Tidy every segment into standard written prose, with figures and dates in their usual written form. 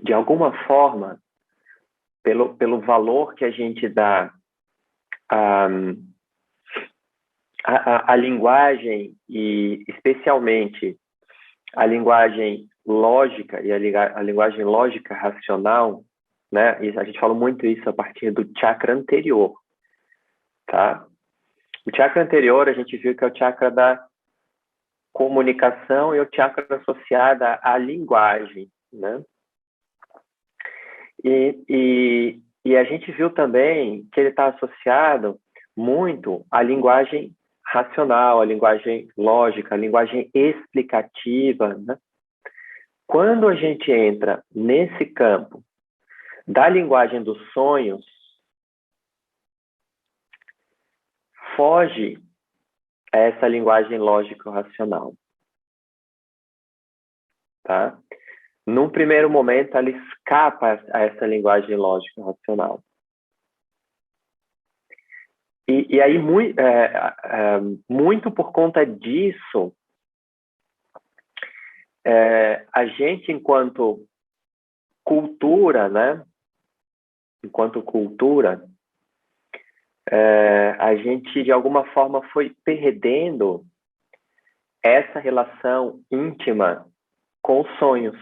de alguma forma, pelo valor que a gente dá à, à linguagem, e especialmente a linguagem lógica e a linguagem lógica racional, né? E a gente fala muito isso a partir do chakra anterior, tá? O chakra anterior a gente viu que é o chakra da comunicação e o chakra associado à linguagem, né? E a gente viu também que ele está associado muito à linguagem racional, à linguagem lógica, à linguagem explicativa, né? Quando a gente entra nesse campo da linguagem dos sonhos, foge a essa linguagem lógico-racional, tá? Num primeiro momento, ela escapa a essa linguagem lógico-racional. E aí, muito por conta disso, a gente, enquanto cultura, né? Enquanto cultura, a gente, de alguma forma, foi perdendo essa relação íntima com os sonhos,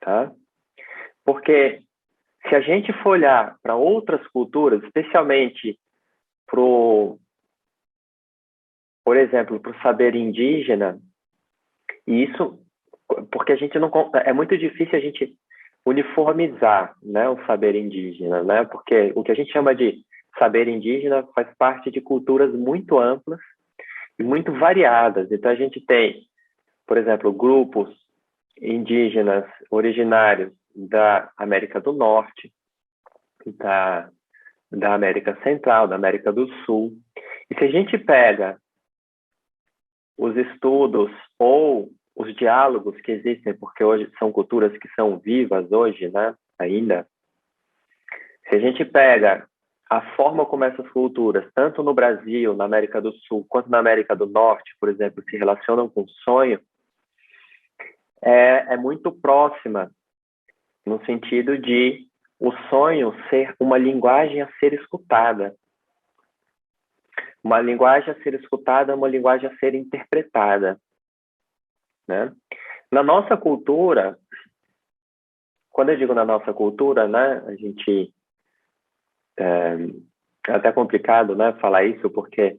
tá? Porque se a gente for olhar para outras culturas, especialmente por exemplo, para o saber indígena, e isso porque a gente não é muito difícil a gente uniformizar, né, o saber indígena, né? Porque o que a gente chama de saber indígena faz parte de culturas muito amplas e muito variadas. Então a gente tem, por exemplo, grupos indígenas originários da América do Norte, da América Central, da América do Sul. E se a gente pega os estudos ou os diálogos que existem, porque hoje são culturas que são vivas hoje, né, ainda, se a gente pega a forma como essas culturas, tanto no Brasil, na América do Sul, quanto na América do Norte, por exemplo, se relacionam com o sonho, é muito próxima, no sentido de o sonho ser uma linguagem a ser escutada. Uma linguagem a ser escutada é uma linguagem a ser interpretada, né? Na nossa cultura, quando eu digo na nossa cultura, né, a gente é até complicado, né, falar isso, porque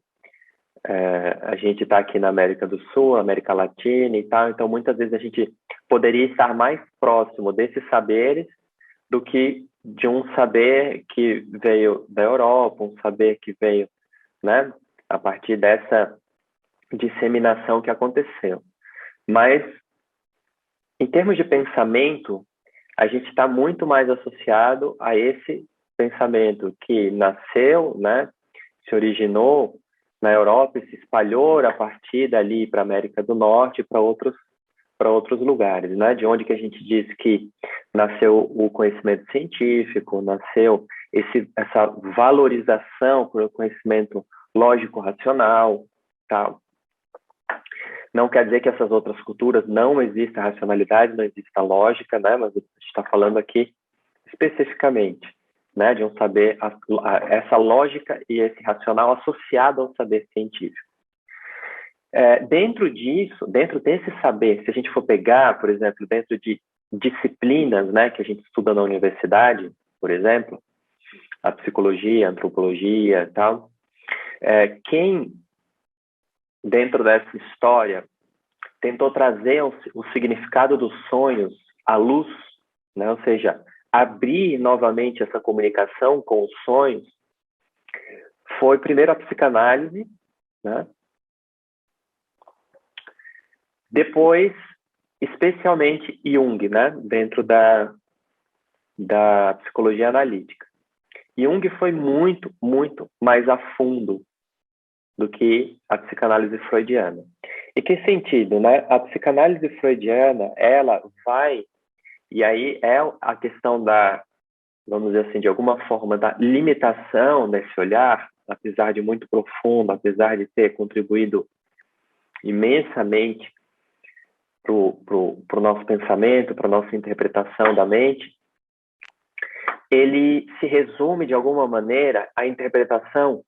a gente está aqui na América do Sul, América Latina e tal, então muitas vezes a gente poderia estar mais próximo desses saberes do que de um saber que veio da Europa, um saber que veio, né, a partir dessa disseminação que aconteceu. Mas, em termos de pensamento, a gente está muito mais associado a esse pensamento que nasceu, né, se originou na Europa e se espalhou a partir dali para a América do Norte e para outros lugares, né? De onde que a gente diz que nasceu o conhecimento científico, nasceu essa valorização por conhecimento lógico-racional, tal. Não quer dizer que essas outras culturas não exista racionalidade, não exista lógica, né? Mas a gente está falando aqui especificamente, né, de um saber, essa lógica e esse racional associado ao saber científico. Dentro disso, dentro desse saber, se a gente for pegar, por exemplo, dentro de disciplinas, né, que a gente estuda na universidade, por exemplo, a psicologia, a antropologia e tal, quem, dentro dessa história, tentou trazer o significado dos sonhos à luz, né, ou seja, abrir novamente essa comunicação com os sonhos, foi primeiro a psicanálise, né? Depois, especialmente Jung, né? Dentro da psicologia analítica. Jung foi muito, muito mais a fundo do que a psicanálise freudiana. E que sentido, né? A psicanálise freudiana, ela vai, e aí é a questão da, vamos dizer assim, de alguma forma, da limitação desse olhar, apesar de muito profundo, apesar de ter contribuído imensamente pro nosso pensamento, para a nossa interpretação da mente, ele se resume, de alguma maneira, à interpretação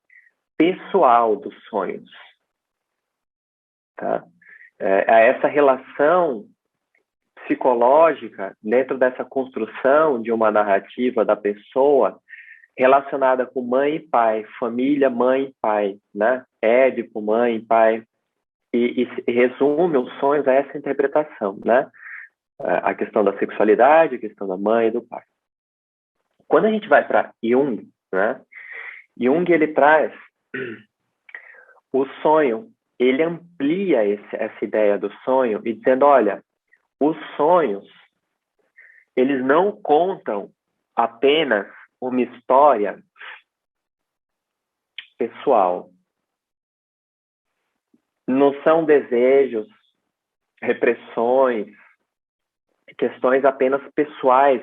pessoal dos sonhos. Tá? A essa relação psicológica dentro dessa construção de uma narrativa da pessoa relacionada com mãe e pai, família, mãe e pai, né? Édipo, mãe e pai, e resume os sonhos a essa interpretação, né? A questão da sexualidade, a questão da mãe e do pai. Quando a gente vai para Jung, né? Jung, ele traz o sonho, ele amplia essa ideia do sonho e dizendo, olha, os sonhos, eles não contam apenas uma história pessoal. Não são desejos, repressões, questões apenas pessoais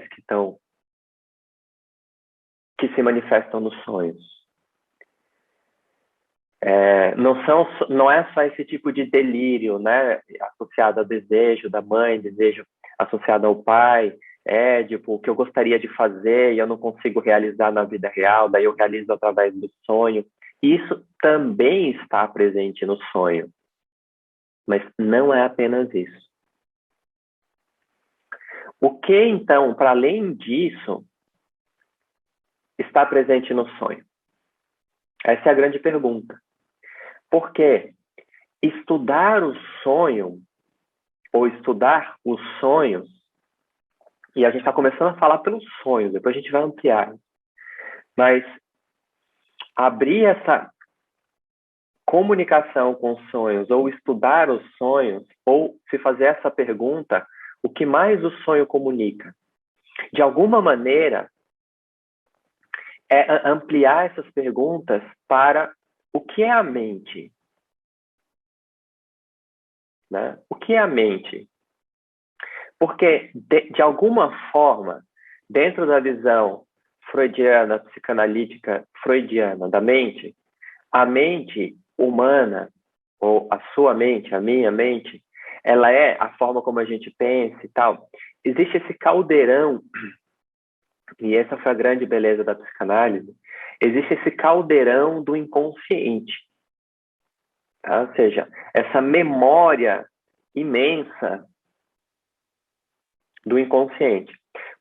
que se manifestam nos sonhos. Não é só esse tipo de delírio, né, associado ao desejo da mãe, desejo associado ao pai, Édipo, o que eu gostaria de fazer e eu não consigo realizar na vida real, daí eu realizo através do sonho. Isso também está presente no sonho, mas não é apenas isso. O que, então, para além disso, está presente no sonho? Essa é a grande pergunta. Porque estudar o sonho, ou estudar os sonhos, e a gente está começando a falar pelos sonhos, depois a gente vai ampliar, mas abrir essa comunicação com os sonhos, ou estudar os sonhos, ou se fazer essa pergunta, o que mais o sonho comunica? De alguma maneira, é ampliar essas perguntas para o que é a mente? Né? O que é a mente? Porque, de alguma forma, dentro da visão freudiana, psicanalítica freudiana da mente, a mente humana, ou a sua mente, a minha mente, ela é a forma como a gente pensa e tal. Existe esse caldeirão, e essa foi a grande beleza da psicanálise, existe esse caldeirão do inconsciente. Tá? Ou seja, essa memória imensa do inconsciente.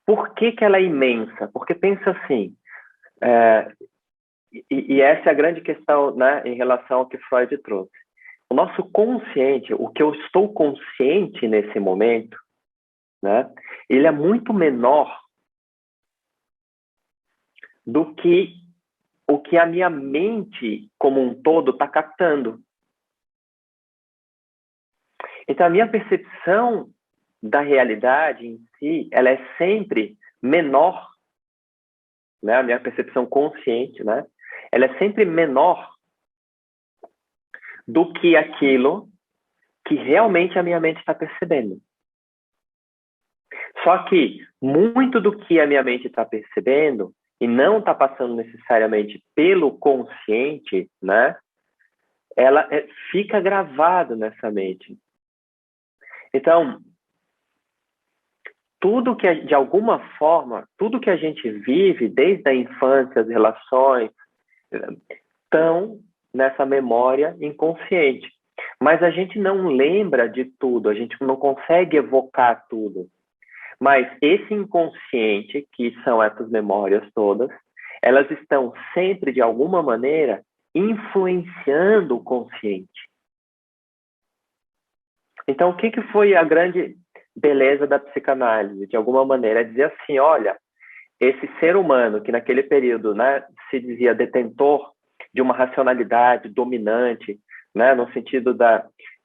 Por que ela é imensa? Porque pensa assim, e essa é a grande questão, né, em relação ao que Freud trouxe. O nosso consciente, o que eu estou consciente nesse momento, né, ele é muito menor do que o que a minha mente como um todo está captando. Então, a minha percepção da realidade em si, ela é sempre menor, né? A minha percepção consciente, né? Ela é sempre menor do que aquilo que realmente a minha mente está percebendo. Só que muito do que a minha mente está percebendo e não está passando necessariamente pelo consciente, né? Ela fica gravado nessa mente. Então, tudo que, de alguma forma, tudo que a gente vive, desde a infância, as relações, estão nessa memória inconsciente. Mas a gente não lembra de tudo, a gente não consegue evocar tudo. Mas esse inconsciente, que são essas memórias todas, elas estão sempre, de alguma maneira, influenciando o consciente. Então, o que foi a grande beleza da psicanálise? De alguma maneira, é dizer assim, olha, esse ser humano que naquele período, né, se dizia detentor de uma racionalidade dominante, né, no sentido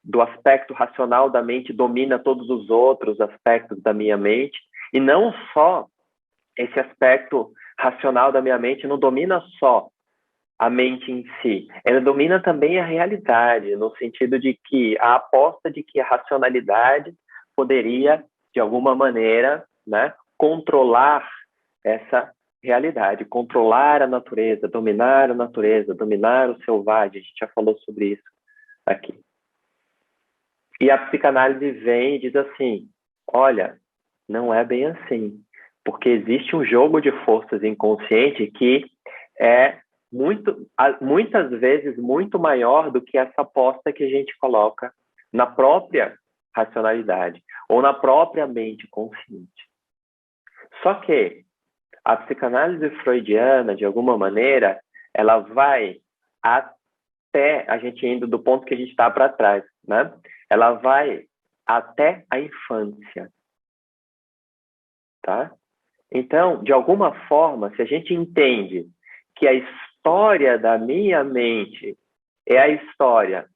do aspecto racional da mente domina todos os outros aspectos da minha mente, e não só esse aspecto racional da minha mente não domina só a mente em si, ela domina também a realidade, no sentido de que a aposta de que a racionalidade poderia, de alguma maneira, né, controlar essa realidade, controlar a natureza, dominar o selvagem, a gente já falou sobre isso aqui. E a psicanálise vem e diz assim, olha, não é bem assim, porque existe um jogo de forças inconsciente que é muitas vezes muito maior do que essa aposta que a gente coloca na própria racionalidade ou na própria mente consciente. Só que a psicanálise freudiana, de alguma maneira, ela vai até a gente indo do ponto que a gente está para trás, né? Ela vai até a infância, tá? Então, de alguma forma, se a gente entende que a história da minha mente é a história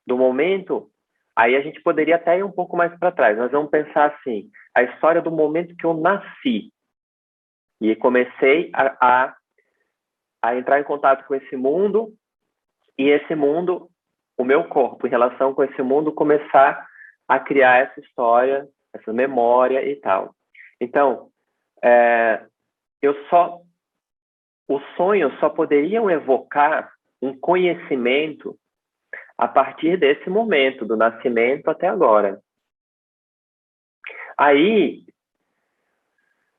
do momento, aí a gente poderia até ir um pouco mais para trás. Nós vamos pensar assim, a história do momento que eu nasci e comecei a entrar em contato com esse mundo e esse mundo, o meu corpo, em relação com esse mundo, começar a criar essa história, essa memória e tal. Então, eu só os sonhos só poderiam evocar um conhecimento a partir desse momento, do nascimento até agora. Aí,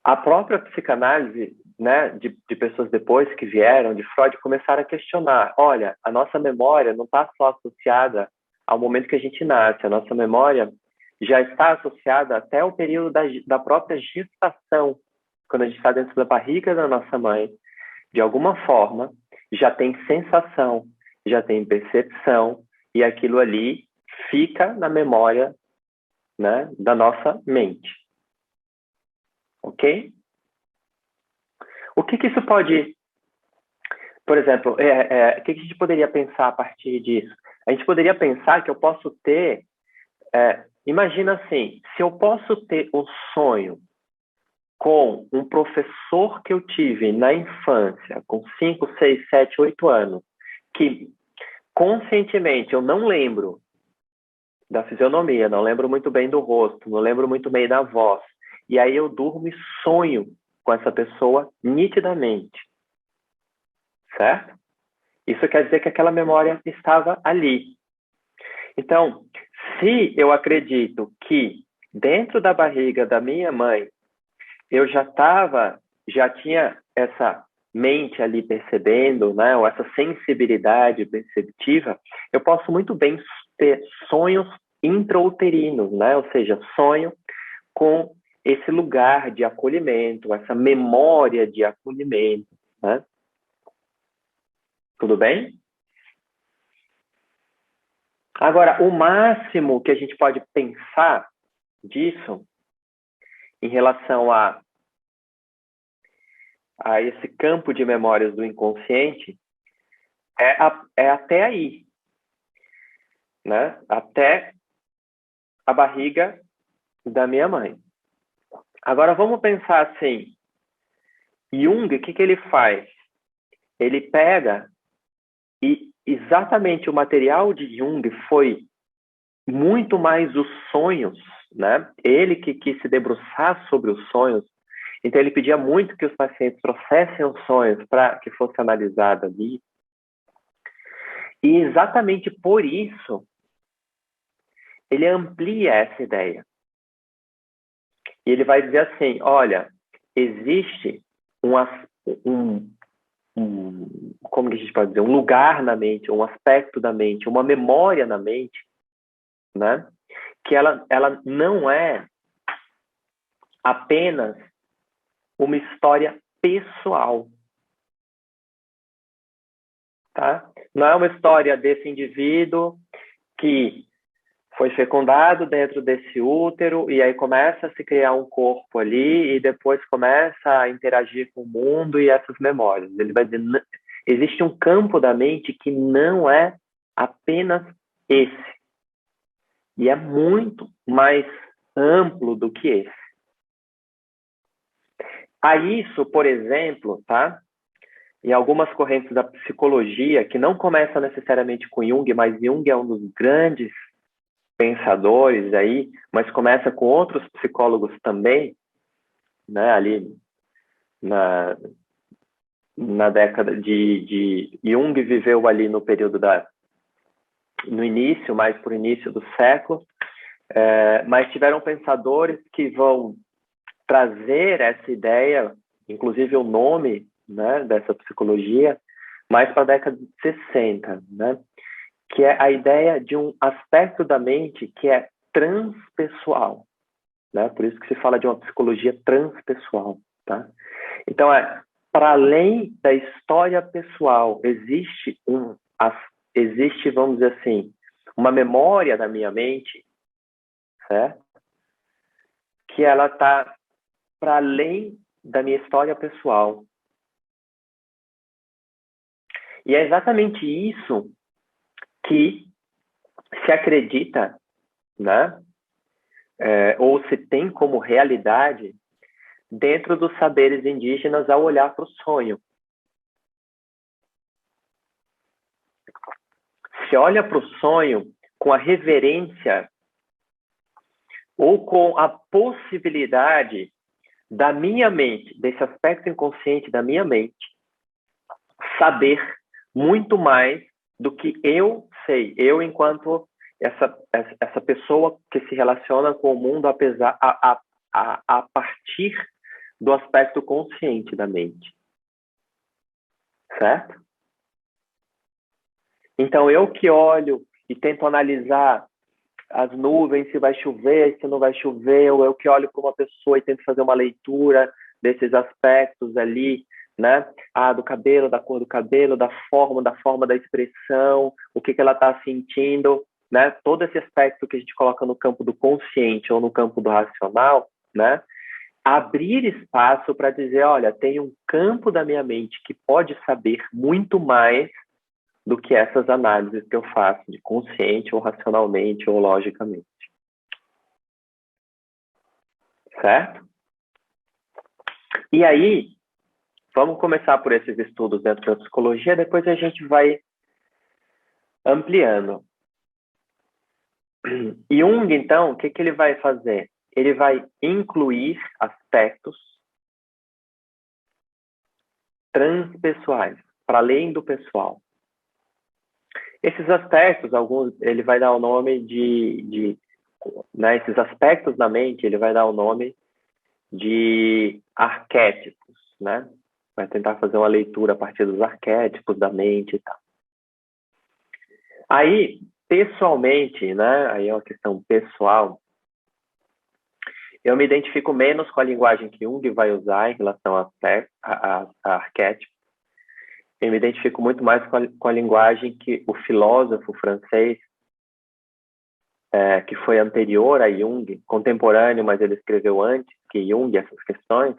a própria psicanálise, né, de pessoas depois que vieram, de Freud, começaram a questionar, olha, a nossa memória não está só associada ao momento que a gente nasce, a nossa memória já está associada até o período da própria gestação, quando a gente está dentro da barriga da nossa mãe, de alguma forma, já tem sensação, já tem percepção, e aquilo ali fica na memória, né, da nossa mente. Ok? O que isso pode... Por exemplo, o que a gente poderia pensar a partir disso? A gente poderia pensar que eu posso ter... imagina assim, se eu posso ter um sonho com um professor que eu tive na infância, com 5, 6, 7, 8 anos, que conscientemente eu não lembro da fisionomia, não lembro muito bem do rosto, não lembro muito bem da voz. E aí eu durmo e sonho com essa pessoa nitidamente. Certo? Isso quer dizer que aquela memória estava ali. Então, se eu acredito que dentro da barriga da minha mãe eu já tinha essa mente ali percebendo, né, ou essa sensibilidade perceptiva, eu posso muito bem ter sonhos intrauterinos, né, ou seja, sonho com esse lugar de acolhimento, essa memória de acolhimento, né? Tudo bem? Agora, o máximo que a gente pode pensar disso em relação a esse campo de memórias do inconsciente é até aí, né? Até a barriga da minha mãe. Agora, vamos pensar assim, Jung, o que ele faz? Ele pega e exatamente o material de Jung foi muito mais os sonhos, né? Ele que quis se debruçar sobre os sonhos, então ele pedia muito que os pacientes trouxessem os sonhos para que fosse analisado ali. E exatamente por isso, ele amplia essa ideia. E ele vai dizer assim, olha, existe como que a gente pode dizer, um lugar na mente, um aspecto da mente, uma memória na mente, né? Que ela não é apenas uma história pessoal, tá? Não é uma história desse indivíduo que foi fecundado dentro desse útero e aí começa a se criar um corpo ali e depois começa a interagir com o mundo e essas memórias. Ele vai dizer, existe um campo da mente que não é apenas esse. E é muito mais amplo do que esse. A isso, por exemplo, tá? Em algumas correntes da psicologia, que não começam necessariamente com Jung, mas Jung é um dos grandes pensadores aí, mas começa com outros psicólogos também, né? Ali na década de Jung viveu ali no período no início, mais por início do século, Mas tiveram pensadores que vão trazer essa ideia, inclusive o nome, né, dessa psicologia, mais para a década de 60, né, que é a ideia de um aspecto da mente que é transpessoal, né, por isso que se fala de uma psicologia transpessoal, tá? Então, para além da história pessoal, existe, vamos dizer assim, uma memória da minha mente, certo? Que ela está para além da minha história pessoal. E é exatamente isso que se acredita, né? Ou se tem como realidade dentro dos saberes indígenas ao olhar para o sonho. Se olha para o sonho com a reverência ou com a possibilidade da minha mente, desse aspecto inconsciente da minha mente, saber muito mais do que eu sei. Eu, enquanto essa pessoa que se relaciona com o mundo a partir do aspecto consciente da mente. Certo? Então, eu que olho e tento analisar as nuvens, se vai chover, se não vai chover, ou eu que olho para uma pessoa e tento fazer uma leitura desses aspectos ali, né? Do cabelo, da cor do cabelo, da forma da expressão, o que ela está sentindo, né? Todo esse aspecto que a gente coloca no campo do consciente ou no campo do racional, né? Abrir espaço para dizer, olha, tem um campo da minha mente que pode saber muito mais do que essas análises que eu faço de consciente ou racionalmente ou logicamente. Certo? E aí, vamos começar por esses estudos dentro da psicologia, depois a gente vai ampliando. Jung, então, o que ele vai fazer? Ele vai incluir aspectos transpessoais, para além do pessoal. Esses aspectos, alguns, ele vai dar o nome né, esses aspectos na mente, ele vai dar o nome de arquétipos, né? Vai tentar fazer uma leitura a partir dos arquétipos da mente e tal. Aí, pessoalmente, né? Aí é uma questão pessoal. Eu me identifico menos com a linguagem que Jung vai usar em relação a arquétipos. Eu me identifico muito mais com a linguagem que o filósofo francês, que foi anterior a Jung, contemporâneo, mas ele escreveu antes que Jung essas questões,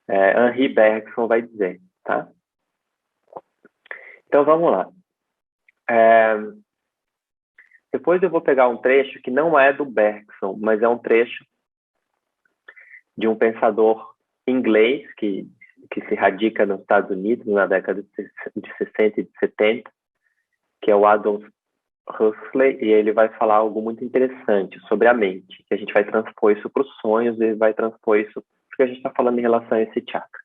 Henri Bergson vai dizer, tá? Então, vamos lá. Depois eu vou pegar um trecho que não é do Bergson, mas é um trecho de um pensador inglês que se radica nos Estados Unidos na década de 60 e de 70, que é o Aldous Huxley, e ele vai falar algo muito interessante sobre a mente, que a gente vai transpor isso para os sonhos e vai transpor isso porque a gente está falando em relação a esse chakra.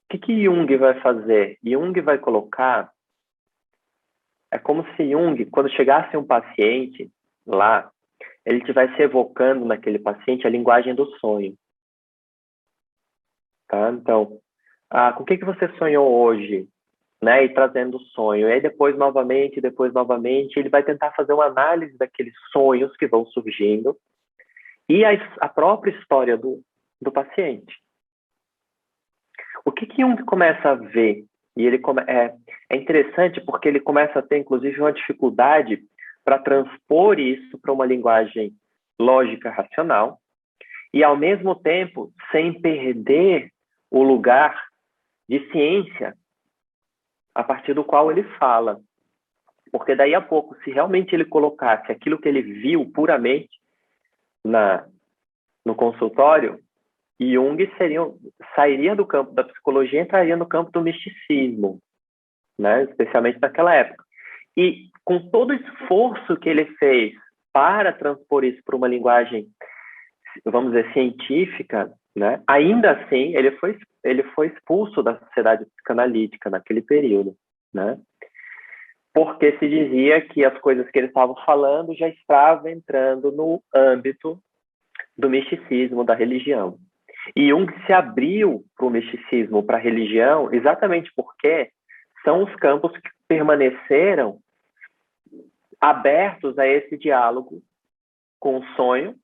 O que Jung vai fazer? Jung vai colocar... É como se Jung, quando chegasse um paciente lá, ele estivesse evocando naquele paciente a linguagem do sonho. Tá? Então, com o que você sonhou hoje? Né? E trazendo o sonho. E aí depois novamente, ele vai tentar fazer uma análise daqueles sonhos que vão surgindo e a própria história do paciente. O que Jung começa a ver? E ele é interessante porque ele começa a ter, inclusive, uma dificuldade para transpor isso para uma linguagem lógica, racional, e, ao mesmo tempo, sem perder o lugar de ciência a partir do qual ele fala. Porque daí a pouco, se realmente ele colocasse aquilo que ele viu puramente no consultório, Jung sairia do campo da psicologia e entraria no campo do misticismo, né? Especialmente naquela época. E com todo o esforço que ele fez para transpor isso para uma linguagem, vamos dizer, científica, né? Ainda assim, ele foi expulso da sociedade psicanalítica naquele período, né? porque se dizia que as coisas que eles estavam falando já estavam entrando no âmbito do misticismo, da religião. E Jung se abriu para o misticismo, para a religião, exatamente porque são os campos que permaneceram abertos a esse diálogo com o sonho,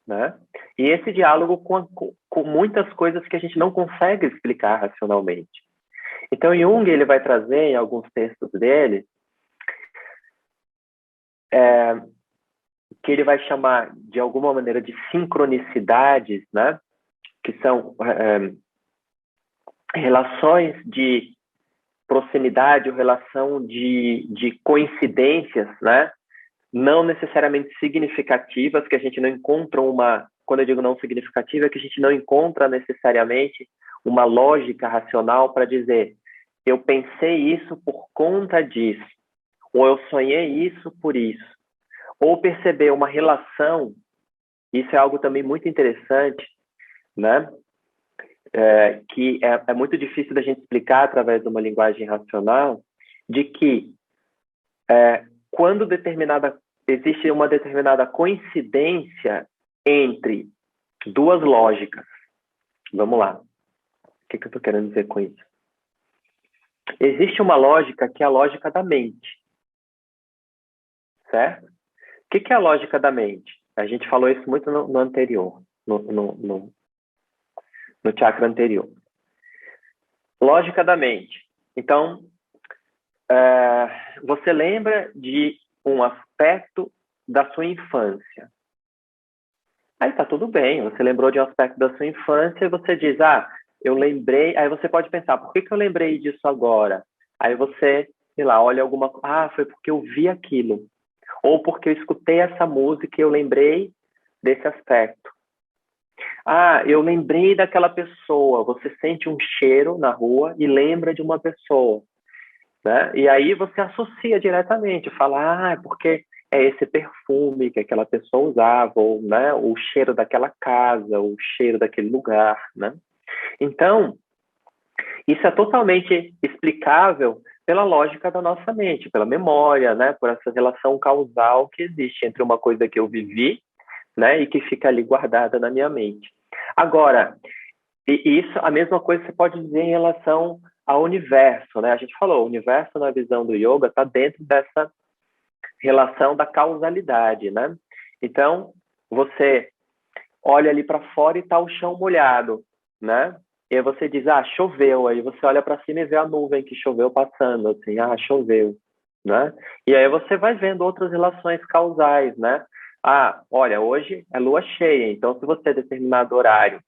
né? E esse diálogo com muitas coisas que a gente não consegue explicar racionalmente. Então, Jung ele vai trazer em alguns textos dele que ele vai chamar de alguma maneira de sincronicidades, né? Que são relações de proximidade ou relação de coincidências, né? Não necessariamente significativas, que a gente não encontra quando eu digo não significativa, é que a gente não encontra necessariamente uma lógica racional para dizer eu pensei isso por conta disso, ou eu sonhei isso por isso, ou perceber uma relação. Isso é algo também muito interessante, né? Que é muito difícil da gente explicar através de uma linguagem racional, de que quando existe uma determinada coincidência entre duas lógicas. Vamos lá. O que eu estou querendo dizer com isso? Existe uma lógica que é a lógica da mente. Certo? O que é a lógica da mente? A gente falou isso muito no anterior, no chakra anterior. Lógica da mente. Então, você lembra de um aspecto da sua infância. Aí tá tudo bem, você lembrou de um aspecto da sua infância e você diz, eu lembrei, aí você pode pensar, por que eu lembrei disso agora? Aí você, sei lá, olha alguma coisa, foi porque eu vi aquilo. Ou porque eu escutei essa música e eu lembrei desse aspecto. Eu lembrei daquela pessoa, você sente um cheiro na rua e lembra de uma pessoa. Né? E aí você associa diretamente, fala, é porque é esse perfume que aquela pessoa usava, ou né, o cheiro daquela casa, o cheiro daquele lugar. Né? Então, isso é totalmente explicável pela lógica da nossa mente, pela memória, né, por essa relação causal que existe entre uma coisa que eu vivi, né, e que fica ali guardada na minha mente. Agora, isso, a mesma coisa você pode dizer em relação ao universo, né? A gente falou, o universo na visão do yoga está dentro dessa relação da causalidade, né? Então, você olha ali para fora e está o chão molhado, né? E aí você diz, choveu. Aí você olha para cima e vê a nuvem que choveu passando, assim, choveu, né? E aí você vai vendo outras relações causais, né? Olha, hoje é lua cheia, então se você determinado horário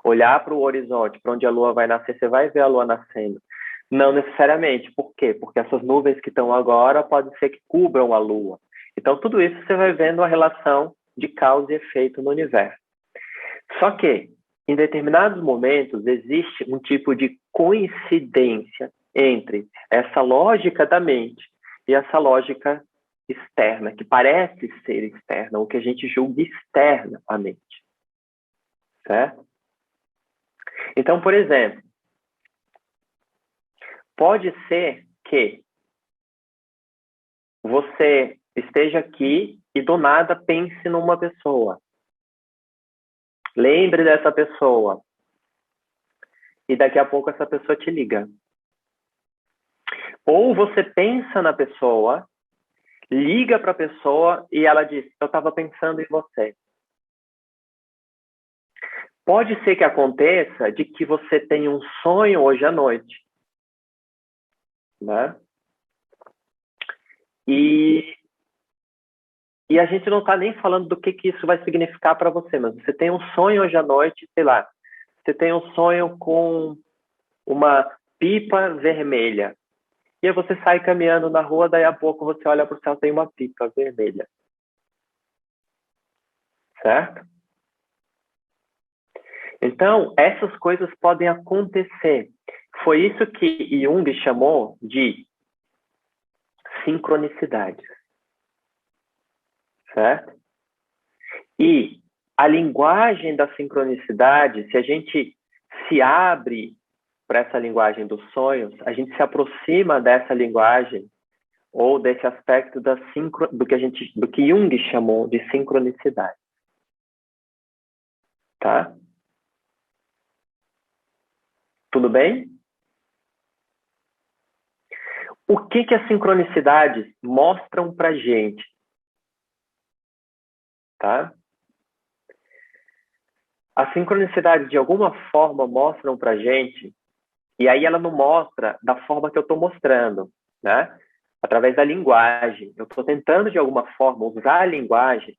olhar para o horizonte, para onde a lua vai nascer, você vai ver a lua nascendo. Não necessariamente. Por quê? Porque essas nuvens que estão agora pode ser que cubram a lua. Então, tudo isso você vai vendo a relação de causa e efeito no universo. Só que, em determinados momentos, existe um tipo de coincidência entre essa lógica da mente e essa lógica externa, que parece ser externa, o que a gente julga externa à mente. Certo? Então, por exemplo, pode ser que você esteja aqui e do nada pense numa pessoa. Lembre dessa pessoa. E daqui a pouco essa pessoa te liga. Ou você pensa na pessoa, liga para a pessoa e ela diz, eu estava pensando em você. Pode ser que aconteça de que você tenha um sonho hoje à noite. Né? E a gente não está nem falando do que isso vai significar para você, mas você tem um sonho hoje à noite, sei lá, você tem um sonho com uma pipa vermelha. E aí você sai caminhando na rua, daí a pouco você olha para o céu, tem uma pipa vermelha. Certo? Então, essas coisas podem acontecer. Foi isso que Jung chamou de sincronicidade. Certo? E a linguagem da sincronicidade, se a gente se abre para essa linguagem dos sonhos, a gente se aproxima dessa linguagem ou desse aspecto do que Jung chamou de sincronicidade. Tá? Tudo bem? O que as sincronicidades mostram para a gente? Tá? As sincronicidades, de alguma forma, mostram para a gente, e aí ela não mostra da forma que eu estou mostrando, né? Através da linguagem. Eu estou tentando, de alguma forma, usar a linguagem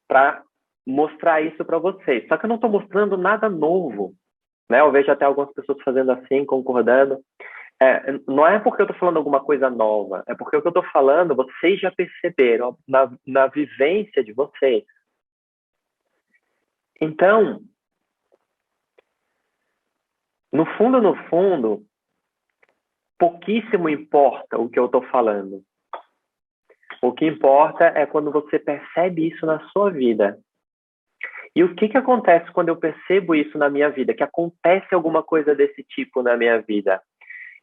para mostrar isso para vocês. Só que eu não estou mostrando nada novo, né? Eu vejo até algumas pessoas fazendo assim, concordando. Não é porque eu estou falando alguma coisa nova, é porque o que eu estou falando, vocês já perceberam na vivência de vocês. Então, no fundo, pouquíssimo importa o que eu estou falando. O que importa é quando você percebe isso na sua vida. E o que acontece quando eu percebo isso na minha vida? Que acontece alguma coisa desse tipo na minha vida?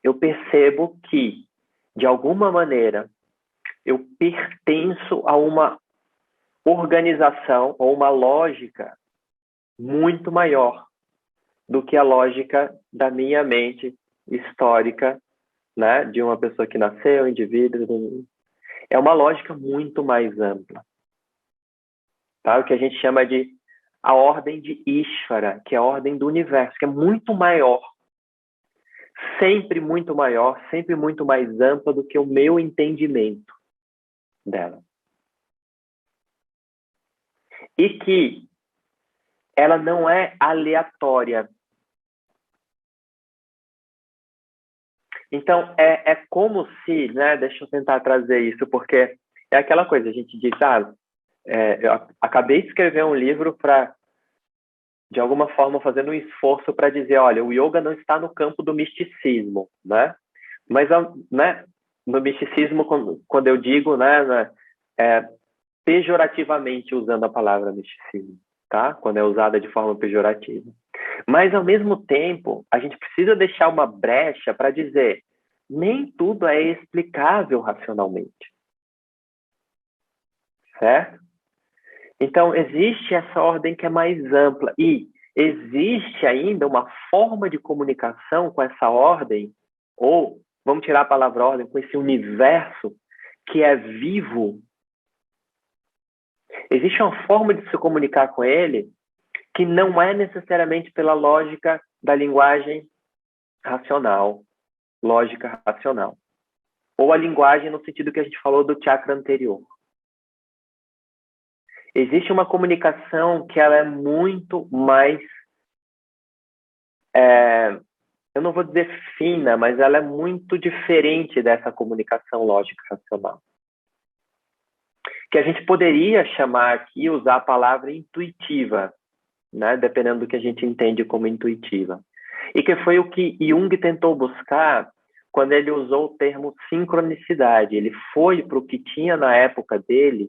Eu percebo que, de alguma maneira, eu pertenço a uma organização ou uma lógica muito maior do que a lógica da minha mente histórica, né? De uma pessoa que nasceu, indivíduo. É uma lógica muito mais ampla. Tá? O que a gente chama de a ordem de Ishvara, que é a ordem do universo, que é muito maior, sempre muito maior, sempre muito mais ampla do que o meu entendimento dela. E que ela não é aleatória. Então, é como se, né? Deixa eu tentar trazer isso, porque é aquela coisa, a gente diz, eu acabei de escrever um livro para, de alguma forma, fazendo um esforço para dizer, olha, o yoga não está no campo do misticismo, né? Mas, né, no misticismo, quando eu digo, né, pejorativamente usando a palavra misticismo, tá? Quando é usada de forma pejorativa. Mas, ao mesmo tempo, a gente precisa deixar uma brecha para dizer nem tudo é explicável racionalmente. Certo? Então, existe essa ordem que é mais ampla e existe ainda uma forma de comunicação com essa ordem, ou, vamos tirar a palavra ordem, com esse universo que é vivo. Existe uma forma de se comunicar com ele que não é necessariamente pela lógica da linguagem racional, lógica racional. Ou a linguagem no sentido que a gente falou do chakra anterior. Existe uma comunicação que ela é muito mais, eu não vou dizer fina, mas ela é muito diferente dessa comunicação lógica racional. Que a gente poderia chamar aqui, usar a palavra intuitiva, né? Dependendo do que a gente entende como intuitiva. E que foi o que Jung tentou buscar quando ele usou o termo sincronicidade. Ele foi para o que tinha na época dele,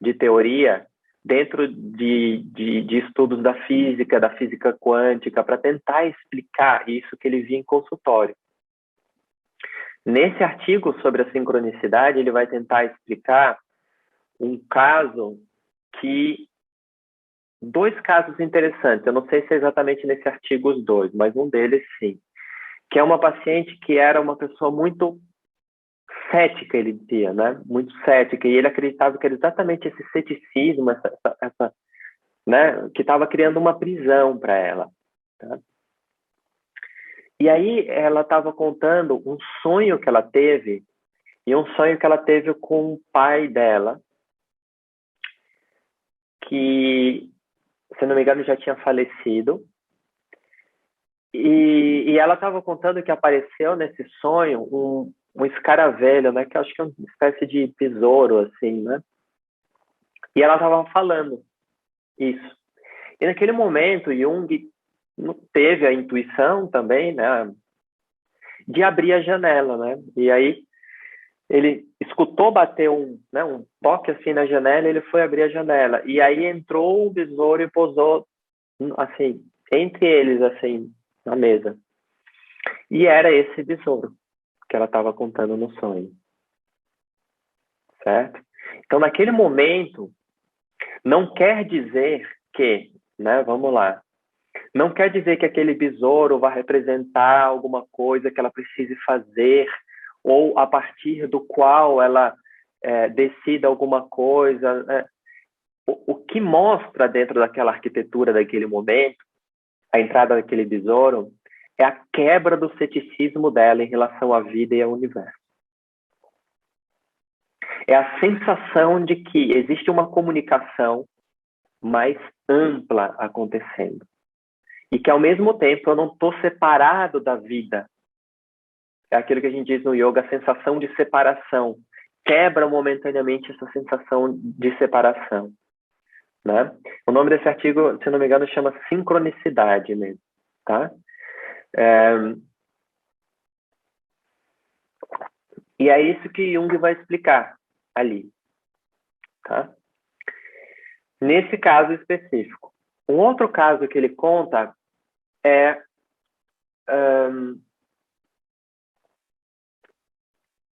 de teoria, dentro de estudos da física quântica, para tentar explicar isso que ele via em consultório. Nesse artigo sobre a sincronicidade, ele vai tentar explicar dois casos interessantes. Eu não sei se é exatamente nesse artigo os dois, mas um deles sim. Que é uma paciente que era uma pessoa muito cética, ele dizia, né? Muito cética, e ele acreditava que era exatamente esse ceticismo, né? Que estava criando uma prisão para ela. Tá? E aí ela estava contando um sonho que ela teve, e um sonho que ela teve com o pai dela, que, se não me engano, já tinha falecido. E ela estava contando que apareceu nesse sonho um escaravelho, né? Que eu acho que é uma espécie de besouro, assim, né? E ela estava falando isso. E naquele momento, Jung teve a intuição também, né? De abrir a janela, né? E aí ele escutou bater um toque assim na janela, ele foi abrir a janela. E aí entrou o besouro e pousou, assim, entre eles, assim, na mesa. E era esse besouro que ela estava contando no sonho. Certo? Então, naquele momento, não quer dizer que, né, vamos lá, não quer dizer que aquele besouro vai representar alguma coisa que ela precise fazer ou a partir do qual ela decida alguma coisa. Né? O que mostra dentro daquela arquitetura daquele momento, a entrada daquele besouro, é a quebra do ceticismo dela em relação à vida e ao universo. É a sensação de que existe uma comunicação mais ampla acontecendo. E que, ao mesmo tempo, eu não estou separado da vida. É aquilo que a gente diz no yoga, a sensação de separação. Quebra momentaneamente essa sensação de separação. Né? O nome desse artigo, se não me engano, chama sincronicidade mesmo. Tá? E é isso que Jung vai explicar ali. Tá? Nesse caso específico. Um outro caso que ele conta é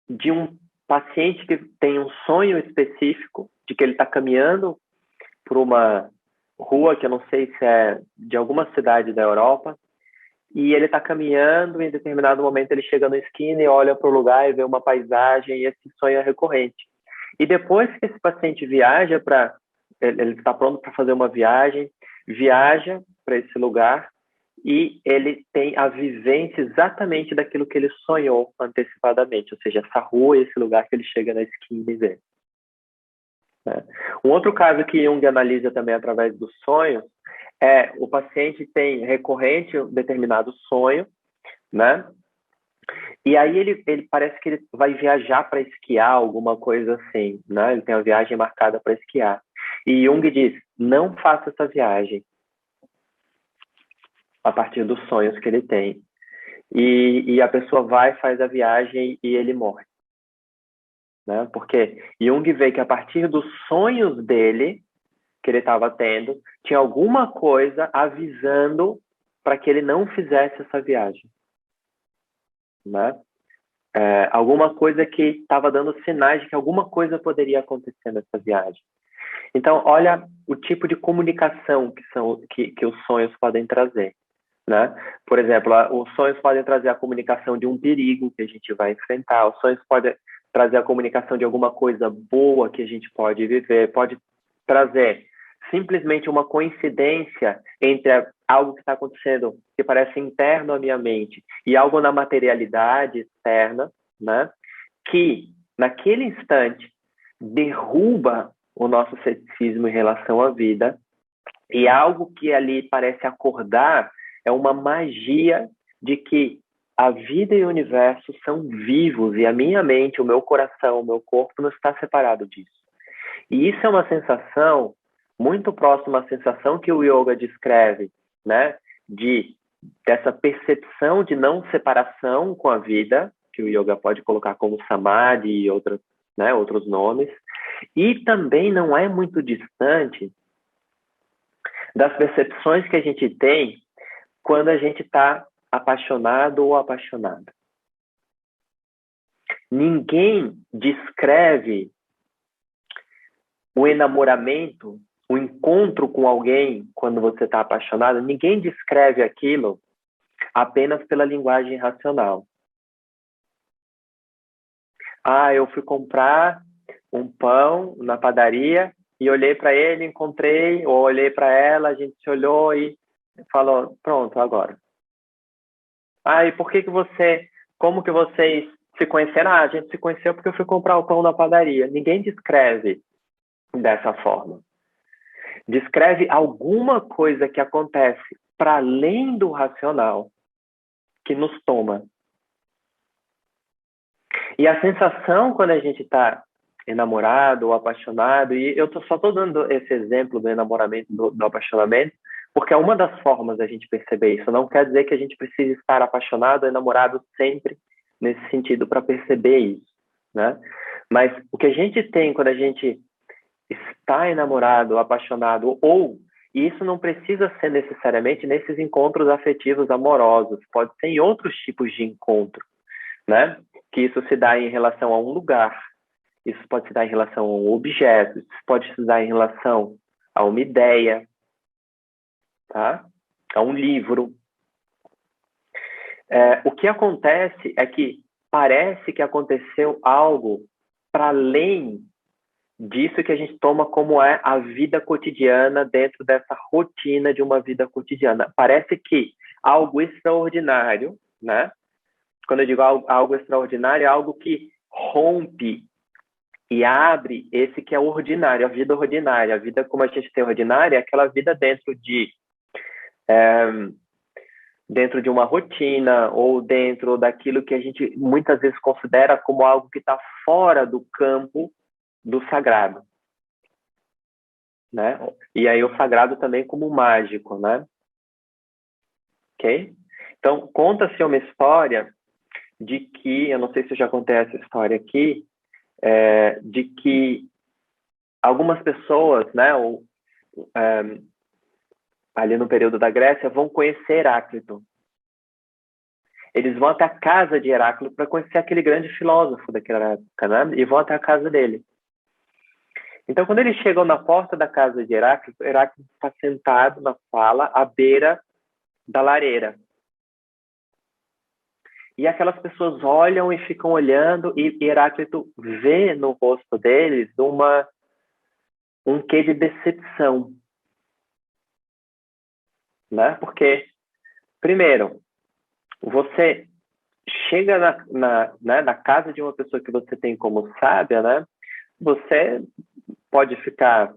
de um paciente que tem um sonho específico de que ele está caminhando por uma rua que eu não sei se é de alguma cidade da Europa, e ele está caminhando e em determinado momento ele chega na esquina e olha para o lugar e vê uma paisagem, e esse sonho é recorrente. E depois que esse paciente viaja para... Ele está pronto para fazer uma viagem, viaja para esse lugar e ele tem a vivência exatamente daquilo que ele sonhou antecipadamente, ou seja, essa rua e esse lugar que ele chega na esquina e vê. Né? Um outro caso que Jung analisa também através dos sonhos é o paciente tem recorrente um determinado sonho, né? E aí ele parece que ele vai viajar para esquiar, alguma coisa assim, né? Ele tem uma viagem marcada para esquiar. E Jung diz, não faça essa viagem a partir dos sonhos que ele tem. E a pessoa vai, faz a viagem e ele morre. Né? Porque Jung vê que a partir dos sonhos dele, que ele estava tendo, tinha alguma coisa avisando para que ele não fizesse essa viagem. Né? Alguma coisa que estava dando sinais de que alguma coisa poderia acontecer nessa viagem. Então, olha o tipo de comunicação que os sonhos podem trazer. Né? Por exemplo, os sonhos podem trazer a comunicação de um perigo que a gente vai enfrentar, os sonhos podem trazer a comunicação de alguma coisa boa que a gente pode viver, pode trazer simplesmente uma coincidência entre algo que está acontecendo que parece interno à minha mente e algo na materialidade externa, né? Que naquele instante derruba o nosso ceticismo em relação à vida, e algo que ali parece acordar é uma magia de que a vida e o universo são vivos e a minha mente, o meu coração, o meu corpo não está separado disso. E isso é uma sensação muito próxima à sensação que o yoga descreve, né? Dessa percepção de não separação com a vida, que o yoga pode colocar como samadhi e outros nomes, e também não é muito distante das percepções que a gente tem quando a gente está apaixonado ou apaixonada. Ninguém descreve o enamoramento, o encontro com alguém quando você está apaixonado, ninguém descreve aquilo apenas pela linguagem racional. Eu fui comprar um pão na padaria e olhei para ele, encontrei, ou olhei para ela, a gente se olhou e falou, pronto, agora. E por que como que vocês se conheceram? A gente se conheceu porque eu fui comprar o pão na padaria. Ninguém descreve dessa forma. Descreve alguma coisa que acontece para além do racional que nos toma. E a sensação quando a gente está enamorado ou apaixonado, e eu só estou dando esse exemplo do enamoramento, do apaixonamento, porque é uma das formas da gente perceber isso. Não quer dizer que a gente precise estar apaixonado ou enamorado sempre nesse sentido para perceber isso, né? Mas o que a gente tem quando a gente está enamorado, apaixonado, ou E isso não precisa ser necessariamente nesses encontros afetivos amorosos, pode ser em outros tipos de encontro, né? Que isso se dá em relação a um lugar, isso pode se dar em relação a um objeto, isso pode se dar em relação a uma ideia, tá? A um livro. O que acontece é que parece que aconteceu algo para além disso que a gente toma como é a vida cotidiana dentro dessa rotina de uma vida cotidiana. Parece que algo extraordinário, né? Quando eu digo algo extraordinário, é algo que rompe e abre esse que é o ordinário, a vida ordinária. A vida como a gente tem ordinária é aquela vida dentro de uma rotina ou dentro daquilo que a gente muitas vezes considera como algo que está fora do campo do sagrado, né? E aí o sagrado também como mágico, né? Ok? Então, conta-se uma história de que, eu não sei se eu já contei essa história aqui, de que algumas pessoas, né, ali no período da Grécia, vão conhecer Heráclito. Eles vão até a casa de Heráclito para conhecer aquele grande filósofo daquela época, né? E vão até a casa dele. Então, quando eles chegam na porta da casa de Heráclito, Heráclito está sentado na sala, à beira da lareira. E aquelas pessoas olham e ficam olhando, e Heráclito vê no rosto deles um quê de decepção. Né? Porque, primeiro, você chega na casa de uma pessoa que você tem como sábia, né? Você pode ficar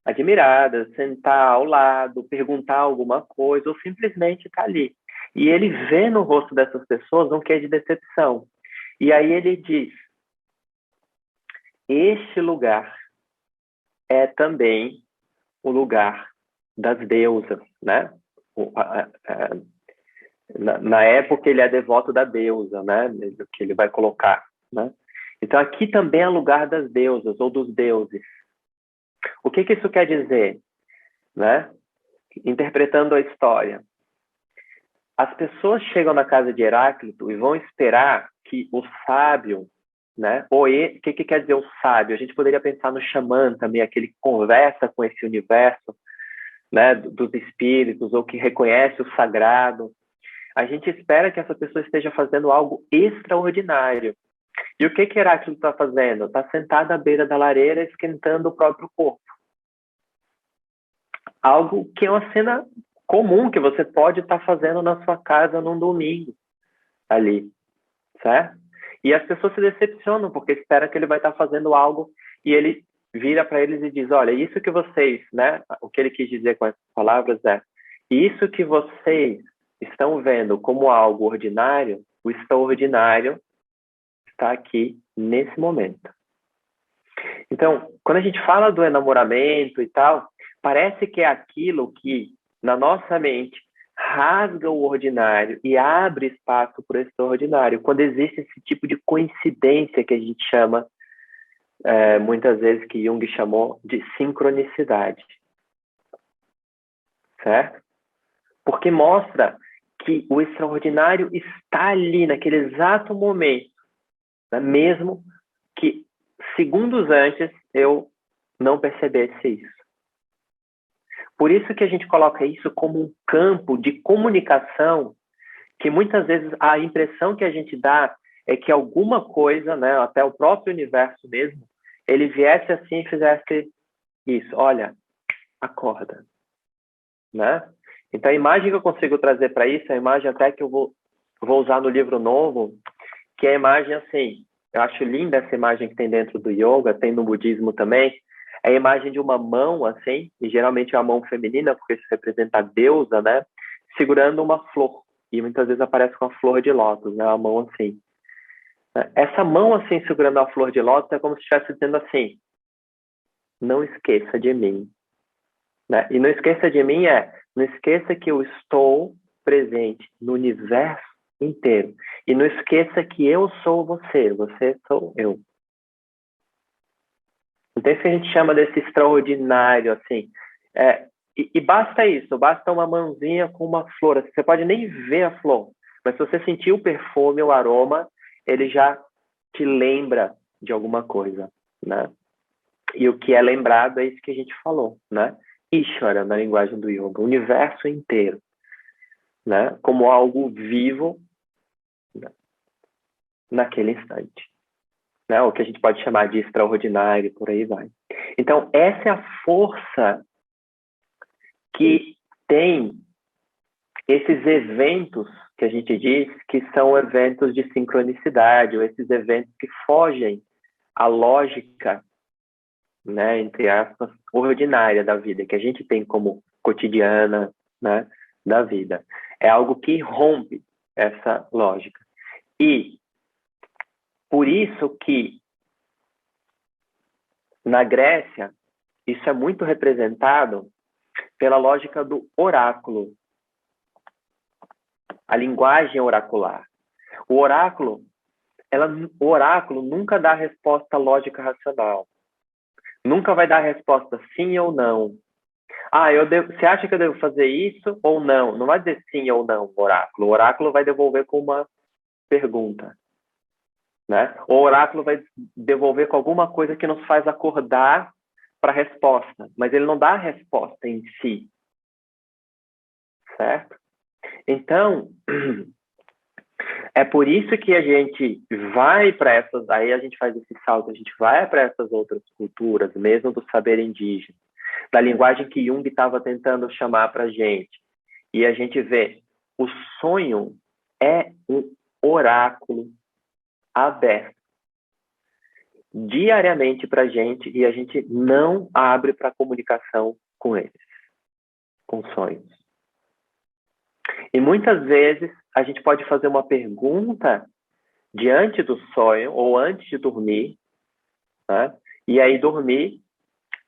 admirada, sentar ao lado, perguntar alguma coisa, ou simplesmente estar ali. E ele vê no rosto dessas pessoas um quê de decepção. E aí ele diz: este lugar é também o lugar das deusas, né? Na época ele é devoto da deusa, né? Que ele vai colocar, né? Então aqui também é lugar das deusas ou dos deuses. O que isso quer dizer, né? Interpretando a história, as pessoas chegam na casa de Heráclito e vão esperar que o sábio, né? O que quer dizer o sábio? A gente poderia pensar no xamã também, aquele que conversa com esse universo, né? Dos espíritos ou que reconhece o sagrado. A gente espera que essa pessoa esteja fazendo algo extraordinário. E o que Heráclito está fazendo? Está sentado à beira da lareira, esquentando o próprio corpo. Algo que é uma cena comum que você pode estar fazendo na sua casa num domingo, ali, certo? E as pessoas se decepcionam, porque esperam que ele vai estar fazendo algo, e ele vira para eles e diz: olha, isso que vocês, né? O que ele quis dizer com essas palavras é: isso que vocês estão vendo como algo ordinário, o extraordinário está aqui nesse momento. Então, quando a gente fala do enamoramento e tal, parece que é aquilo que, na nossa mente, rasga o ordinário e abre espaço para o extraordinário. Quando existe esse tipo de coincidência que a gente chama, muitas vezes que Jung chamou de sincronicidade. Certo? Porque mostra que o extraordinário está ali, naquele exato momento, né? Mesmo que segundos antes eu não percebesse isso. Por isso que a gente coloca isso como um campo de comunicação que muitas vezes a impressão que a gente dá é que alguma coisa, né, até o próprio universo mesmo, ele viesse assim e fizesse isso. Olha, acorda. Né? Então a imagem que eu consigo trazer para isso é a imagem até que eu vou usar no livro novo, que é a imagem assim, eu acho linda essa imagem que tem dentro do yoga, tem no budismo também, é a imagem de uma mão assim, e geralmente é a mão feminina, porque isso representa a deusa, né, segurando uma flor, e muitas vezes aparece com a flor de lótus, né, a mão assim. Essa mão assim segurando a flor de lótus é como se estivesse dizendo assim: não esqueça de mim. Né? E não esqueça de mim não esqueça que eu estou presente no universo inteiro. E não esqueça que eu sou você sou eu. Então isso que a gente chama desse extraordinário, assim. E basta isso, basta uma mãozinha com uma flor. Você pode nem ver a flor, mas se você sentir o perfume, o aroma, ele já te lembra de alguma coisa, né? E o que é lembrado é isso que a gente falou, né? Ishvara, na linguagem do yoga, o universo inteiro, né? Como algo vivo, né? Naquele instante, né? O que a gente pode chamar de extraordinário, por aí vai. Então, essa é a força que tem esses eventos que a gente diz que são eventos de sincronicidade, ou esses eventos que fogem à lógica, né, entre aspas, ordinária da vida, que a gente tem como cotidiana, né, da vida. É algo que rompe essa lógica. E por isso que na Grécia isso é muito representado pela lógica do oráculo, a linguagem oracular. O oráculo, o oráculo nunca dá resposta lógica racional. Nunca vai dar resposta sim ou não. Ah, você acha que eu devo fazer isso ou não? Não vai dizer sim ou não, o oráculo. O oráculo vai devolver com uma pergunta, né? O oráculo vai devolver com alguma coisa que nos faz acordar para a resposta, mas ele não dá a resposta em si, certo? Então, é por isso que a gente vai para essas, aí a gente faz esse salto, a gente vai para essas outras culturas, mesmo do saber indígena, da linguagem que Jung estava tentando chamar para a gente. E a gente vê, o sonho é um oráculo aberto diariamente para a gente e a gente não abre para comunicação com eles, com sonhos. E muitas vezes a gente pode fazer uma pergunta diante do sonho ou antes de dormir, né? E aí dormir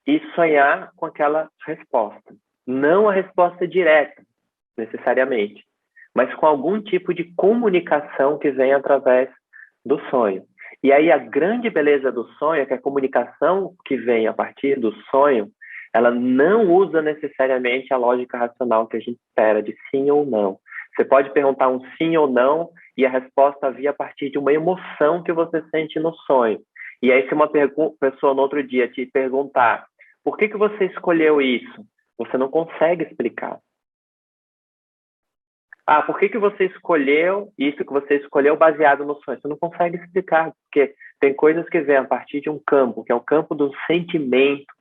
e sonhar com aquela resposta. Não a resposta direta, necessariamente, mas com algum tipo de comunicação que vem através do sonho. E aí a grande beleza do sonho é que a comunicação que vem a partir do sonho, ela não usa necessariamente a lógica racional que a gente espera de sim ou não. Você pode perguntar um sim ou não e a resposta vir a partir de uma emoção que você sente no sonho. E aí se uma pessoa no outro dia te perguntar por que você escolheu isso, você não consegue explicar. Ah, por que você escolheu isso que você escolheu baseado no sonho? Você não consegue explicar, porque tem coisas que vêm a partir de um campo, que é o campo do sentimento,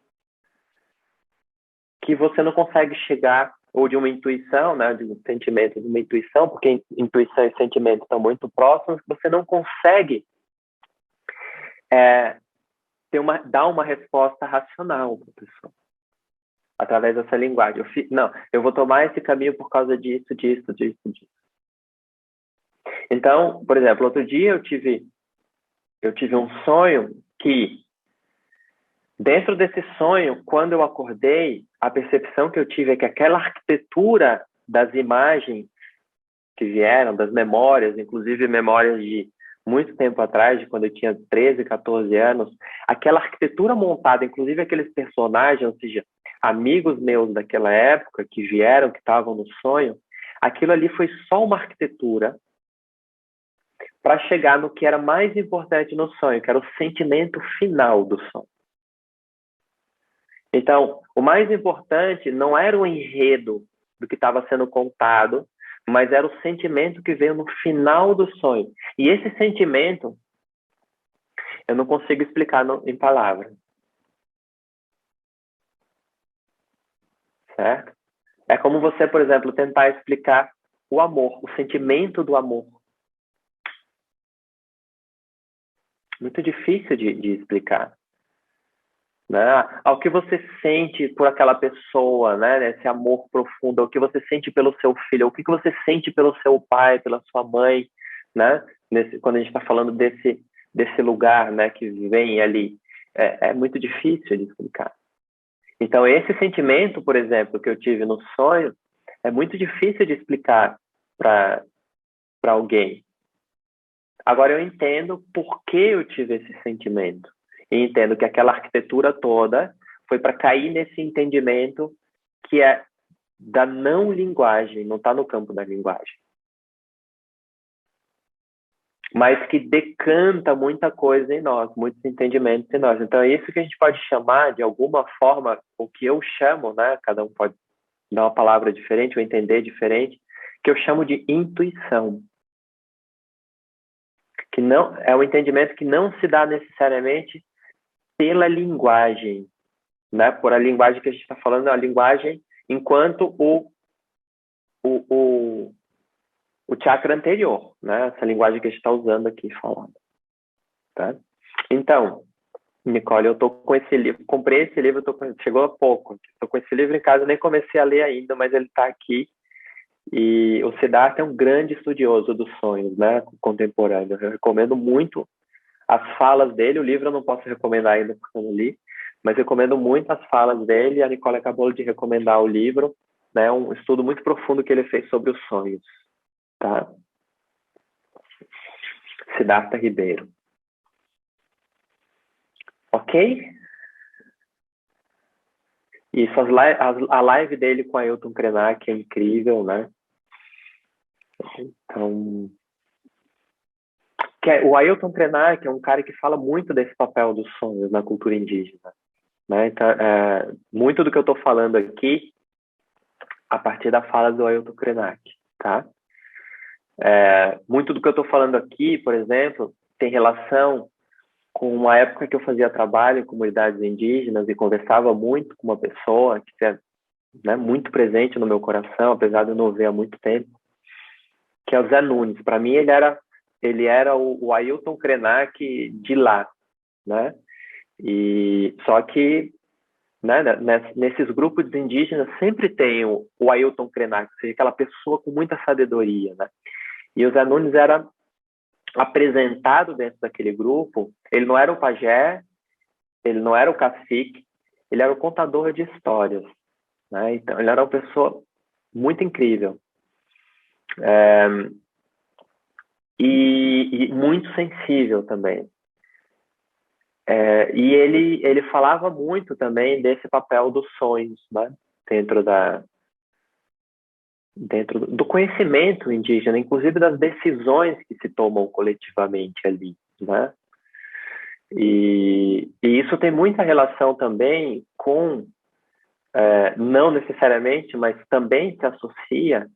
que você não consegue chegar, ou de uma intuição, né, de um sentimento, de uma intuição, porque intuição e sentimento estão muito próximos, você não consegue dar uma resposta racional para a pessoa, através dessa linguagem. Não, eu vou tomar esse caminho por causa disso, disso, disso, disso. Então, por exemplo, outro dia eu tive um sonho que, dentro desse sonho, quando eu acordei, a percepção que eu tive é que aquela arquitetura das imagens que vieram, das memórias, inclusive memórias de muito tempo atrás, de quando eu tinha 13, 14 anos, aquela arquitetura montada, inclusive aqueles personagens, ou seja, amigos meus daquela época que vieram, que estavam no sonho, aquilo ali foi só uma arquitetura para chegar no que era mais importante no sonho, que era o sentimento final do sonho. Então, o mais importante não era o enredo do que estava sendo contado, mas era o sentimento que veio no final do sonho. E esse sentimento, eu não consigo explicar em palavras. Certo? É como você, por exemplo, tentar explicar o amor, o sentimento do amor. Muito difícil de explicar. Né? Ao que você sente por aquela pessoa, né? Esse amor profundo, o que você sente pelo seu filho, o que você sente pelo seu pai, pela sua mãe, né? Quando a gente está falando desse lugar, né? Que vem ali, é muito difícil de explicar. Então, esse sentimento, por exemplo, que eu tive no sonho, é muito difícil de explicar para alguém. Agora, eu entendo por que eu tive esse sentimento. E entendo que aquela arquitetura toda foi para cair nesse entendimento que é da não linguagem, não está no campo da linguagem, mas que decanta muita coisa em nós, muitos entendimentos em nós. Então é isso que a gente pode chamar, de alguma forma, o que eu chamo, né? Cada um pode dar uma palavra diferente ou entender diferente, que eu chamo de intuição. Que não é um entendimento que não se dá necessariamente pela linguagem, né? Por a linguagem que a gente está falando, a linguagem enquanto o, o, o chakra anterior, né? Essa linguagem que a gente está usando aqui falando, tá? Então, Nicole, eu tô com esse livro, comprei esse livro, chegou há pouco, estou com esse livro em casa, nem comecei a ler ainda, mas ele está aqui. E o Siddhartha é um grande estudioso dos sonhos, né? Contemporâneo. Eu recomendo muito as falas dele. O livro eu não posso recomendar ainda porque eu não li, mas recomendo muito as falas dele. A Nicole acabou de recomendar o livro, né? Um estudo muito profundo que ele fez sobre os sonhos, tá? Siddhartha Ribeiro. Ok? Isso, a live dele com Ailton Krenak é incrível, né? Então, o Ailton Krenak é um cara que fala muito desse papel dos sonhos na cultura indígena, né? Então, muito do que eu estou falando aqui a partir da fala do Ailton Krenak, tá? Muito do que eu estou falando aqui, por exemplo, tem relação com uma época que eu fazia trabalho em comunidades indígenas e conversava muito com uma pessoa que é, né, muito presente no meu coração, apesar de eu não ver há muito tempo, que é o Zé Nunes. Para mim, ele era o Ailton Krenak de lá, né? E só que, né, nesses grupos indígenas sempre tem o Ailton Krenak, ou seja, aquela pessoa com muita sabedoria, né? E o Zé Nunes era apresentado dentro daquele grupo. Ele não era o pajé, ele não era o cacique, ele era o contador de histórias, né? Então ele era uma pessoa muito incrível. E muito sensível também. E ele falava muito também desse papel dos sonhos, né? Dentro do conhecimento indígena, inclusive das decisões que se tomam coletivamente ali, né? E isso tem muita relação também com, não necessariamente, mas também se associa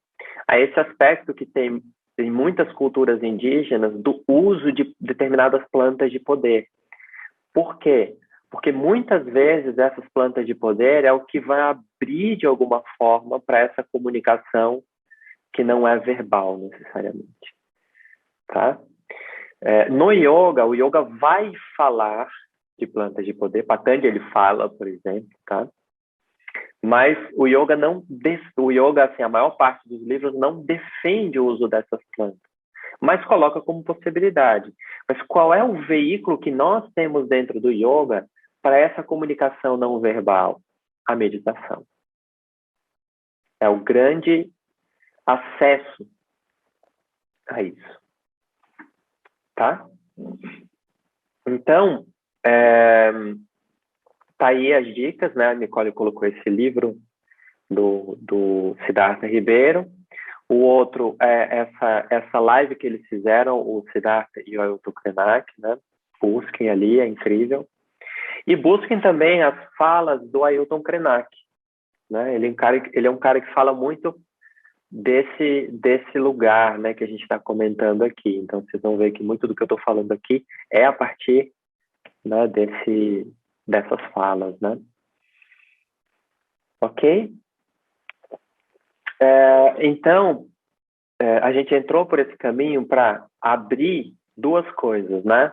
a esse aspecto que tem em muitas culturas indígenas do uso de determinadas plantas de poder. Por quê? Porque muitas vezes essas plantas de poder é o que vai abrir de alguma forma para essa comunicação que não é verbal necessariamente, tá? No yoga, o yoga vai falar de plantas de poder. Patanjali fala, por exemplo, tá? Mas o yoga assim, a maior parte dos livros não defende o uso dessas plantas, mas coloca como possibilidade. Mas qual é o veículo que nós temos dentro do yoga para essa comunicação não verbal? A meditação. É o grande acesso a isso, tá? Então, tá aí as dicas, né? A Nicole colocou esse livro do Siddhartha Ribeiro. O outro é essa live que eles fizeram, o Siddhartha e o Ailton Krenak, né? Busquem ali, é incrível. E busquem também as falas do Ailton Krenak, né? Ele é um cara que fala muito desse lugar, né, que a gente está comentando aqui. Então, vocês vão ver que muito do que eu estou falando aqui é a partir, né, dessas falas, né? Ok? Então, a gente entrou por esse caminho para abrir duas coisas, né?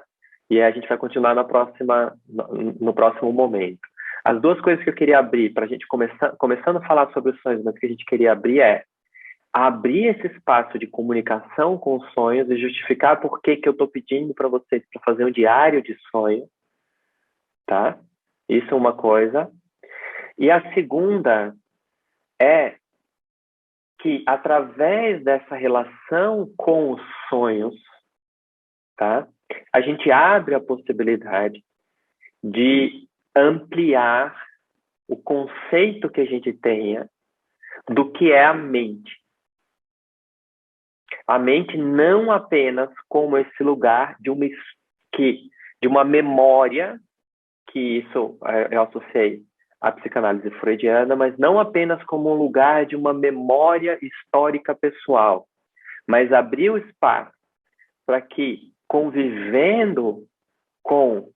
E a gente vai continuar no próximo momento. As duas coisas que eu queria abrir, para a gente começando a falar sobre os sonhos, mas que a gente queria abrir abrir esse espaço de comunicação com os sonhos e justificar por que eu estou pedindo para vocês para fazer um diário de sonho, tá? Isso é uma coisa. E a segunda é que, através dessa relação com os sonhos, tá? A gente abre a possibilidade de ampliar o conceito que a gente tenha do que é a mente. A mente não apenas como esse lugar de uma memória, que isso eu associei à psicanálise freudiana, mas não apenas como um lugar de uma memória histórica pessoal, mas abrir o espaço para que, convivendo com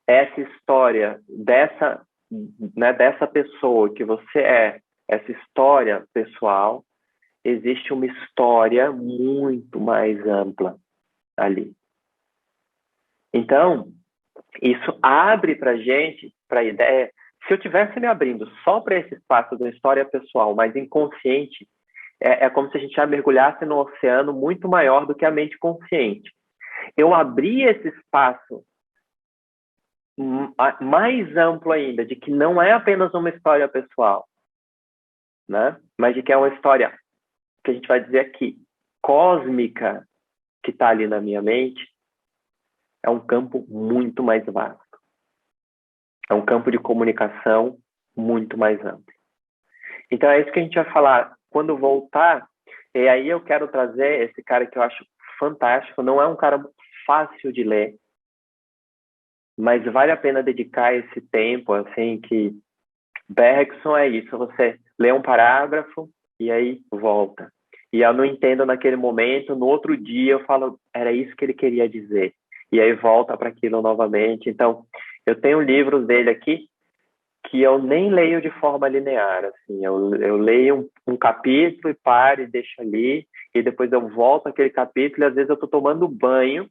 essa história dessa pessoa que você é, essa história pessoal, existe uma história muito mais ampla ali. Então, isso abre para a gente, para a ideia, se eu tivesse me abrindo só para esse espaço da história pessoal, mas inconsciente, é como se a gente já mergulhasse num oceano muito maior do que a mente consciente. Eu abri esse espaço mais amplo ainda, de que não é apenas uma história pessoal, né? Mas de que é uma história que a gente vai dizer aqui, cósmica, que está ali na minha mente, é um campo muito mais vasto. É um campo de comunicação muito mais amplo. Então é isso que a gente vai falar quando voltar. E aí eu quero trazer esse cara que eu acho fantástico. Não é um cara fácil de ler, mas vale a pena dedicar esse tempo, assim, que Bergson é isso. Você lê um parágrafo e aí volta. E eu não entendo naquele momento, no outro dia eu falo, era isso que ele queria dizer. E aí volta para aquilo novamente. Então, eu tenho livros dele aqui que eu nem leio de forma linear, assim, eu leio um capítulo e paro e deixo ali, e depois eu volto àquele capítulo, e às vezes eu estou tomando banho,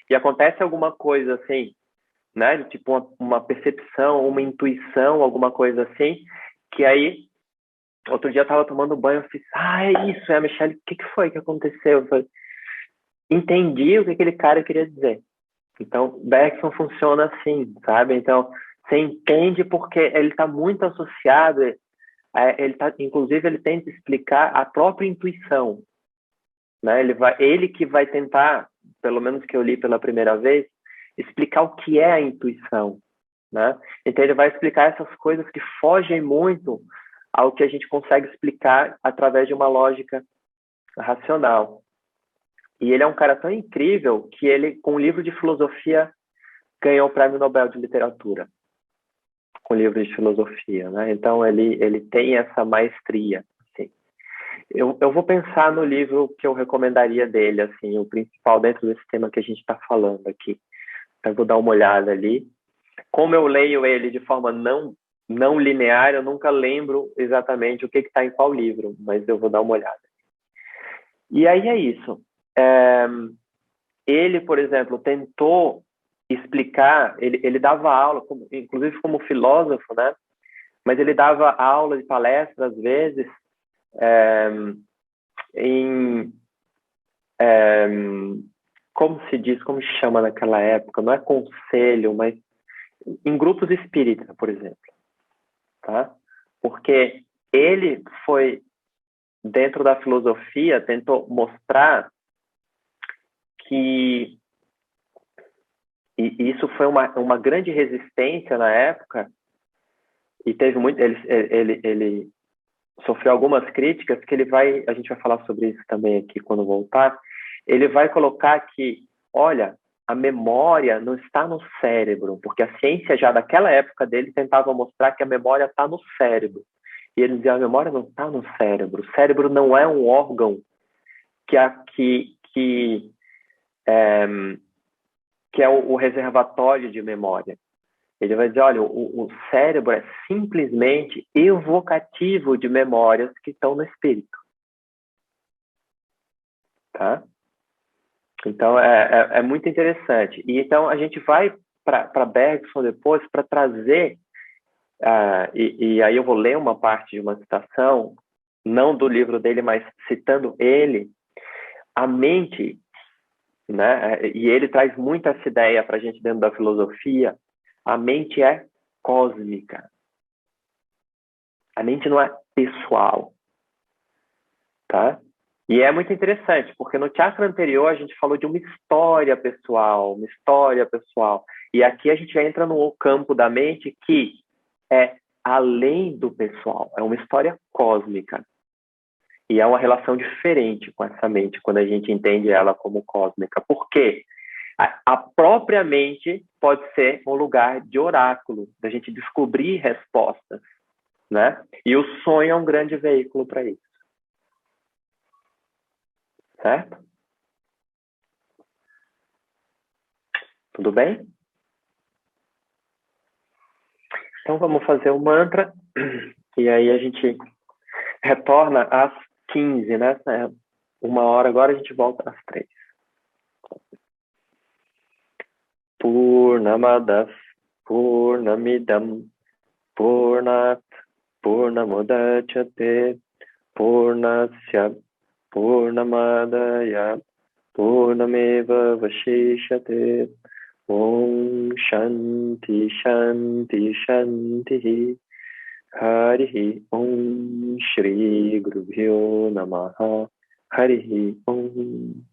e acontece alguma coisa assim, né, tipo uma percepção, uma intuição, alguma coisa assim, que aí, outro dia eu estava tomando banho, eu fiz, é isso, a Michelle, o que foi que aconteceu? Eu falei, entendi o que aquele cara queria dizer. Então, Bergson funciona assim, sabe? Então, você entende porque ele está muito associado, inclusive ele tenta explicar a própria intuição, né? Ele que vai tentar, pelo menos que eu li pela primeira vez, explicar o que é a intuição, né? Então ele vai explicar essas coisas que fogem muito ao que a gente consegue explicar através de uma lógica racional. E ele é um cara tão incrível que ele, com um livro de filosofia, ganhou o Prêmio Nobel de Literatura, com livros de filosofia, né? Então ele tem essa maestria, assim. Eu vou pensar no livro que eu recomendaria dele, assim, o principal dentro desse tema que a gente está falando aqui. Eu vou dar uma olhada ali. Como eu leio ele de forma não linear, eu nunca lembro exatamente o que está em qual livro, mas eu vou dar uma olhada. E aí é isso. Ele, por exemplo, tentou explicar, ele dava aula, inclusive como filósofo, né? Mas ele dava aula de palestra, às vezes, como se diz, como chama naquela época, não é conselho, mas em grupos espíritas, por exemplo, tá? Porque ele foi, dentro da filosofia, tentou mostrar que e isso foi uma grande resistência na época, e teve muito, ele sofreu algumas críticas que a gente vai falar sobre isso também aqui quando voltar. Ele vai colocar que, olha, a memória não está no cérebro, porque a ciência já daquela época dele tentava mostrar que a memória está no cérebro. E ele dizia, a memória não está no cérebro. O cérebro não é um órgão que é o reservatório de memória. Ele vai dizer, olha, o cérebro é simplesmente evocativo de memórias que estão no espírito. Tá? Então, é muito interessante. E então, a gente vai para Bergson depois para trazer, e aí eu vou ler uma parte de uma citação, não do livro dele, mas citando ele, a mente, né? E ele traz muito essa ideia para a gente dentro da filosofia, a mente é cósmica. A mente não é pessoal, tá? E é muito interessante, porque no chakra anterior a gente falou de uma história pessoal, uma história pessoal. E aqui a gente já entra no campo da mente que é além do pessoal, é uma história cósmica. E é uma relação diferente com essa mente, quando a gente entende ela como cósmica. Por quê? A própria mente pode ser um lugar de oráculo, da gente descobrir respostas, né? E o sonho é um grande veículo para isso. Certo? Tudo bem? Então vamos fazer o mantra e aí a gente retorna às 15, né? 1 hora agora, a gente volta às 3. Purnamada Purnamidam Purnat Purnamudachyate Purnasya Purnamadaya Purnameva Vashishate Om Shanti Shanti Shanti Harihi Om Shri Gurubhyo Namaha Harihi Om